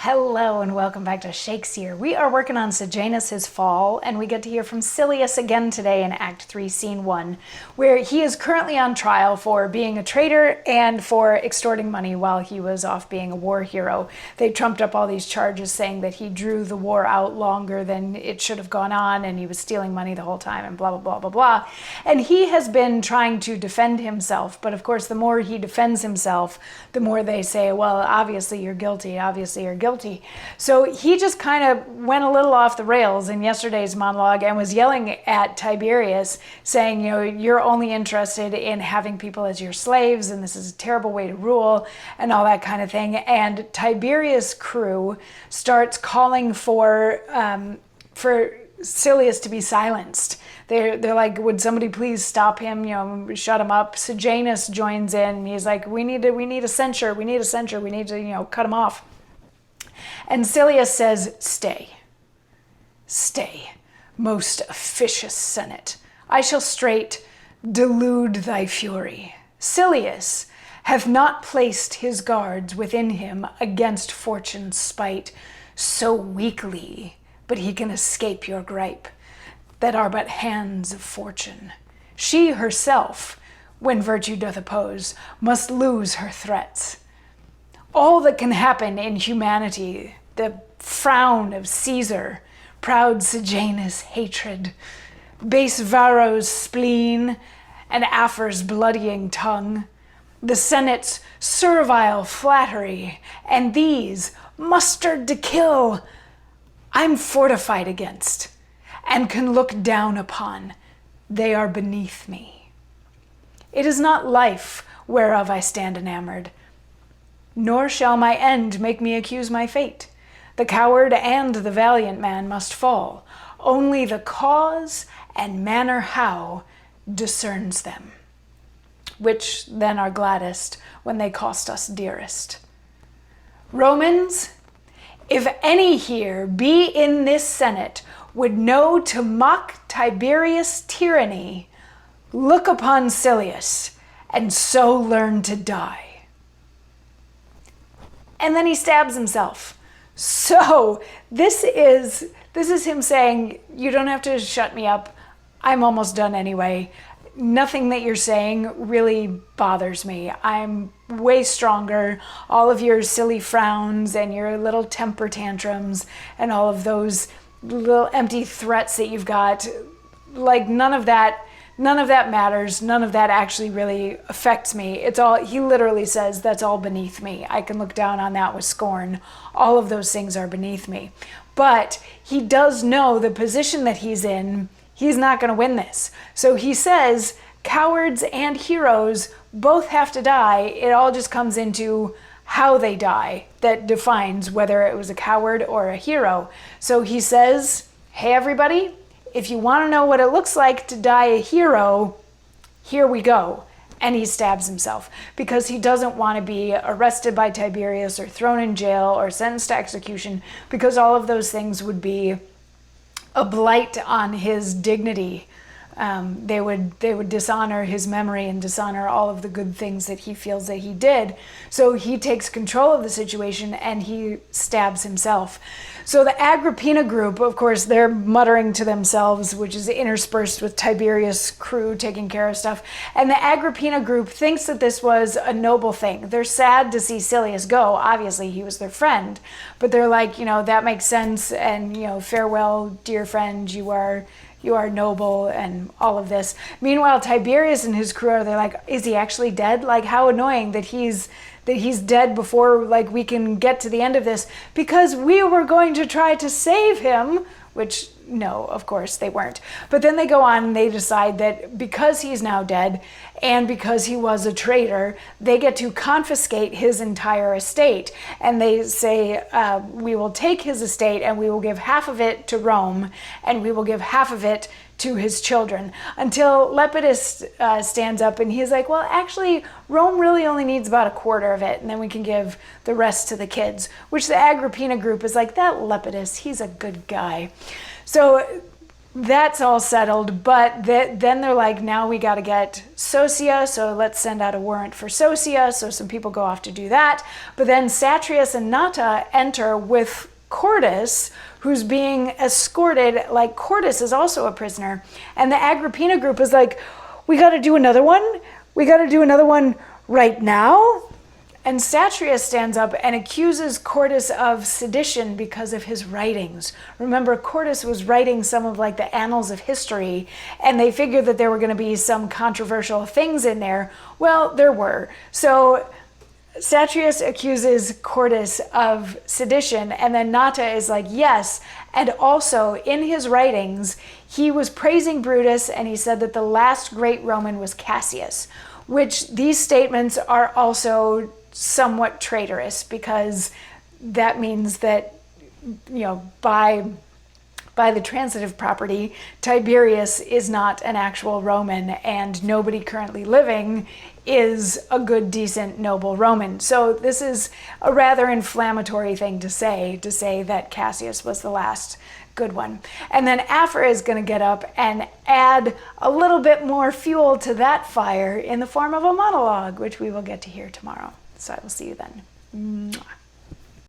Hello and welcome back to Shakesyear. We are working on Sejanus, his fall, and we get to hear from Silius again today in Act 3, Scene 1, where he is currently on trial for being a traitor and for extorting money while he was off being a war hero. They trumped up all these charges saying that he drew the war out longer than it should have gone on and he was stealing money the whole time and blah, blah, blah, blah, blah. And he has been trying to defend himself, but of course the more he defends himself, the more they say, well, obviously you're guilty, obviously you're guilty. So he just kind of went a little off the rails in yesterday's monologue and was yelling at Tiberius saying, you know, you're only interested in having people as your slaves and this is a terrible way to rule and all that kind of thing. And Tiberius' crew starts calling for Silius to be silenced. They're like, would somebody please stop him, you know, shut him up. Sejanus joins in and he's like, we need a censure, we need to, you know, cut him off. And Silius says, stay, most officious Senate. I shall straight delude thy fury. Silius hath not placed his guards within him against fortune's spite so weakly, but he can escape your gripe, that are but hands of fortune. She herself, when virtue doth oppose, must lose her threats. All that can happen in humanity, the frown of Caesar, proud Sejanus' hatred, base Varro's spleen, and Afer's bloodying tongue, the Senate's servile flattery, and these mustered to kill, I'm fortified against, and can look down upon. They are beneath me. It is not life whereof I stand enamored, nor shall my end make me accuse my fate. The coward and the valiant man must fall. Only the cause and manner how discerns them, which then are gladdest when they cost us dearest. Romans, if any here be in this Senate would know to mock Tiberius' tyranny, look upon Silius and so learn to die. And then he stabs himself. So this is him saying, you don't have to shut me up. I'm almost done anyway. Nothing that you're saying really bothers me. I'm way stronger. All of your silly frowns and your little temper tantrums and all of those little empty threats that you've got, like none of that matters. None of that actually really affects me. It's all, he literally says, that's all beneath me. I can look down on that with scorn. All of those things are beneath me. But he does know the position that he's in, he's not going to win this. So he says, cowards and heroes both have to die. It all just comes into how they die that defines whether it was a coward or a hero. So he says, hey, everybody, if you want to know what it looks like to die a hero, here we go. And he stabs himself because he doesn't want to be arrested by Tiberius or thrown in jail or sentenced to execution, because all of those things would be a blight on his dignity. They would dishonor his memory and dishonor all of the good things that he feels that he did. So he takes control of the situation and he stabs himself. So the Agrippina group, of course, they're muttering to themselves, which is interspersed with Tiberius' crew taking care of stuff. And the Agrippina group thinks that this was a noble thing. They're sad to see Silius go. Obviously, he was their friend. But they're like, you know, that makes sense. And, you know, farewell, dear friend, you are noble and all of this. Meanwhile, Tiberius and his crew they're like, is he actually dead? Like, how annoying that he's dead before like we can get to the end of this, because we were going to try to save him, which no, of course they weren't. But then they go on and they decide that because he's now dead and because he was a traitor, they get to confiscate his entire estate. And they say, we will take his estate and we will give half of it to Rome and we will give half of it to his children, until Lepidus stands up and he's like, well, actually, Rome really only needs about a quarter of it, and then we can give the rest to the kids, which the Agrippina group is like, that Lepidus, he's a good guy. So that's all settled, but then they're like, now we got to get Socia, so let's send out a warrant for Socia, so some people go off to do that. But then Satrius and Nata enter with Cordus, who's being escorted, like Cordus is also a prisoner. And the Agrippina group is like, we got to do another one? We got to do another one right now? And Satrius stands up and accuses Cordus of sedition because of his writings. Remember, Cordus was writing some of like the annals of history, and they figured that there were going to be some controversial things in there. Well, there were. So Satrius accuses Cordus of sedition, and then Nata is like, yes. And also in his writings, he was praising Brutus, and he said that the last great Roman was Cassius, which these statements are also somewhat traitorous, because that means that, you know, by the transitive property, Tiberius is not an actual Roman, and nobody currently living is a good, decent, noble Roman. So this is a rather inflammatory thing to say that Cassius was the last good one. And then Aphra is going to get up and add a little bit more fuel to that fire in the form of a monologue, which we will get to hear tomorrow. So I will see you then. Mwah.